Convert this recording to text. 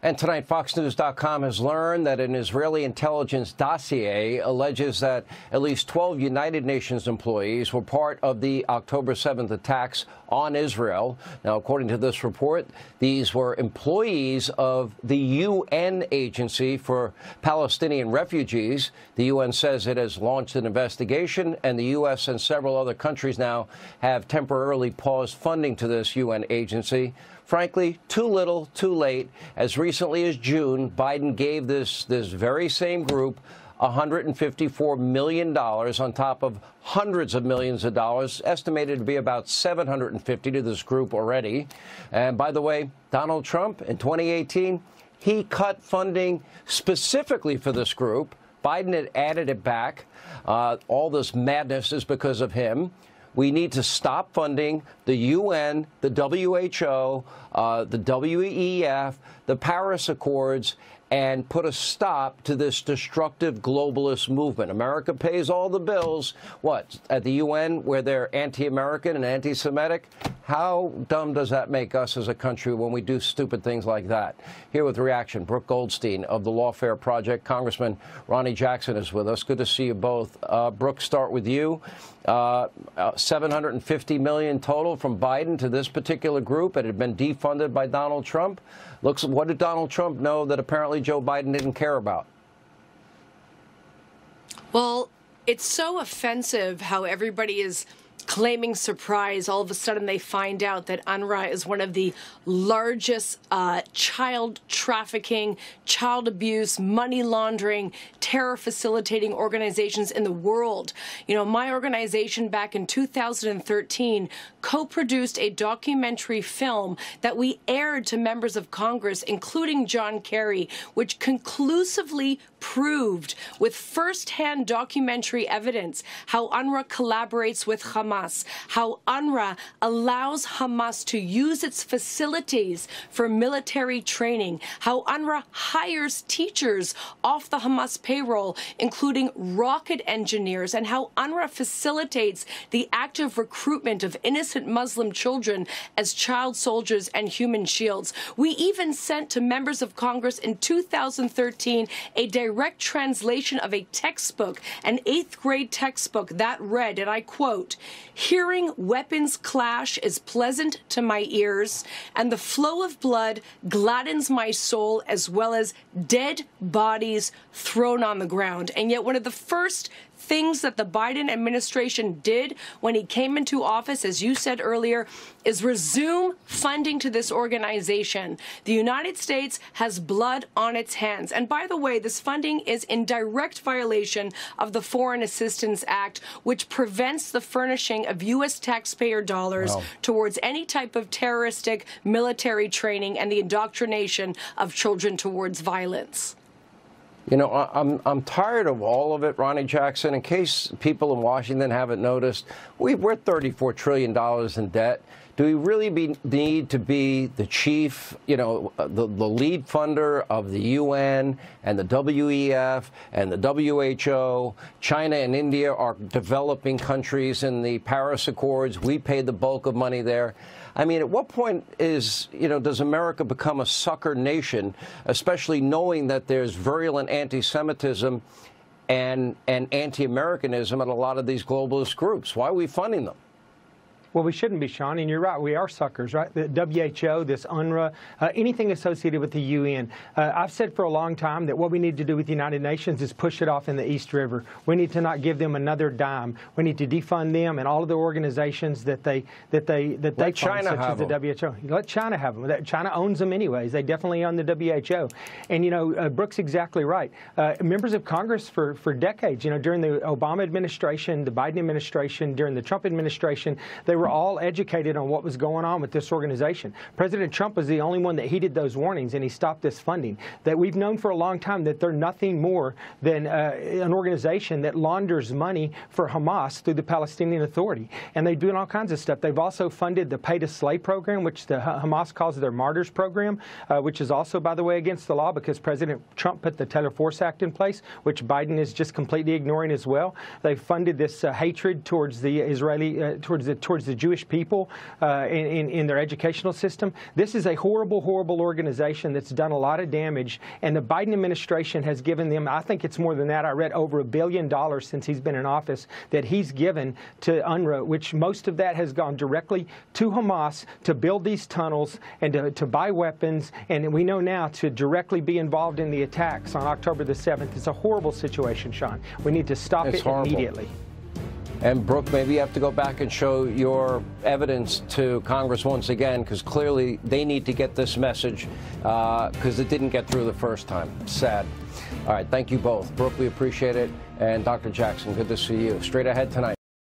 And tonight, FoxNews.com has learned that an Israeli intelligence dossier alleges that at least 12 United Nations employees were part of the October 7th attacks on Israel. Now, according to this report, these were employees of the UN Agency for Palestinian Refugees. The UN says it has launched an investigation, and the U.S. and several other countries now have temporarily paused funding to this UN agency. Frankly, too little, too late. As recently as June, Biden gave this very same group $154 million on top of hundreds of millions of dollars, estimated to be about $750 to this group already. And by the way, Donald Trump in 2018, he cut funding specifically for this group. Biden had added it back. All this madness is because of him. We need to stop funding the UN, the WHO, the WEF, the Paris Accords, and put a stop to this destructive globalist movement. America pays all the bills. What, at the UN, where they're anti-American and anti-Semitic? How dumb does that make us as a country when we do stupid things like that? Here with reaction, Brooke Goldstein of the Lawfare Project. Congressman Ronny Jackson is with us. Good to see you both. Brooke, start with you. $750 million total from Biden to this particular group. It had been defunded by Donald Trump. What did Donald Trump know that apparently Joe Biden didn't care about? Well, it's so offensive how everybody is claiming surprise. All of a sudden they find out that UNRWA is one of the largest child trafficking, child abuse, money laundering, terror facilitating organizations in the world. You know, my organization back in 2013 co-produced a documentary film that we aired to members of Congress, including John Kerry, which conclusively proved with first-hand documentary evidence how UNRWA collaborates with Hamas, how UNRWA allows Hamas to use its facilities for military training, how UNRWA hires teachers off the Hamas payroll, including rocket engineers, and how UNRWA facilitates the active recruitment of innocent Muslim children as child soldiers and human shields. We even sent to members of Congress in 2013 a direct translation of a textbook, an 8th grade textbook that read, and I quote, "Hearing weapons clash is pleasant to my ears, and the flow of blood gladdens my soul, as well as dead bodies thrown on the ground." And yet one of the first things that the Biden administration did when he came into office, as you said earlier, is resume funding to this organization. The United States has blood on its hands. And by the way, this funding is in direct violation of the Foreign Assistance Act, which prevents the furnishing of U.S. taxpayer dollars towards any type of terroristic military training and the indoctrination of children towards violence. You know, I'm tired of all of it, Ronny Jackson. In case people in Washington haven't noticed, we're $34 trillion in debt. Do we really need to be the chief, the lead funder of the UN and the WEF and the WHO? China and India are developing countries in the Paris Accords. We paid the bulk of money there. I mean, at what point does America become a sucker nation, especially knowing that there's virulent anti-Semitism and anti-Americanism in a lot of these globalist groups? Why are we funding them? Well, we shouldn't be, Sean, and you're right. We are suckers, right? The WHO, this UNRWA, anything associated with the UN. I've said for a long time that what we need to do with the United Nations is push it off in the East River. We need to not give them another dime. We need to defund them and all of the organizations that they fund, China such as the WHO. Let China have them. China owns them anyways. They definitely own the WHO. And Brooke's exactly right. Members of Congress for decades, during the Obama administration, the Biden administration, during the Trump administration, they were all educated on what was going on with this organization. President Trump was the only one that heeded those warnings, and he stopped this funding. That we've known for a long time that they're nothing more than an organization that launders money for Hamas through the Palestinian Authority. And they're doing all kinds of stuff. They've also funded the pay-to-slay program, which the Hamas calls their martyrs program, which is also, by the way, against the law because President Trump put the Taylor Force Act in place, which Biden is just completely ignoring as well. They funded this hatred towards the Israeli, towards the the Jewish people in their educational system. This is a horrible, horrible organization that's done a lot of damage, and the Biden administration has given them, I think it's more than that, I read over $1 billion since he's been in office that he's given to UNRWA, which most of that has gone directly to Hamas to build these tunnels and to buy weapons, and we know now to directly be involved in the attacks on October the 7th. It's a horrible situation, Sean. We need to stop it immediately. And Brooke, maybe you have to go back and show your evidence to Congress once again, because clearly they need to get this message, because it didn't get through the first time. Sad. All right, thank you both. Brooke, we appreciate it. And Dr. Jackson, good to see you. Straight ahead tonight.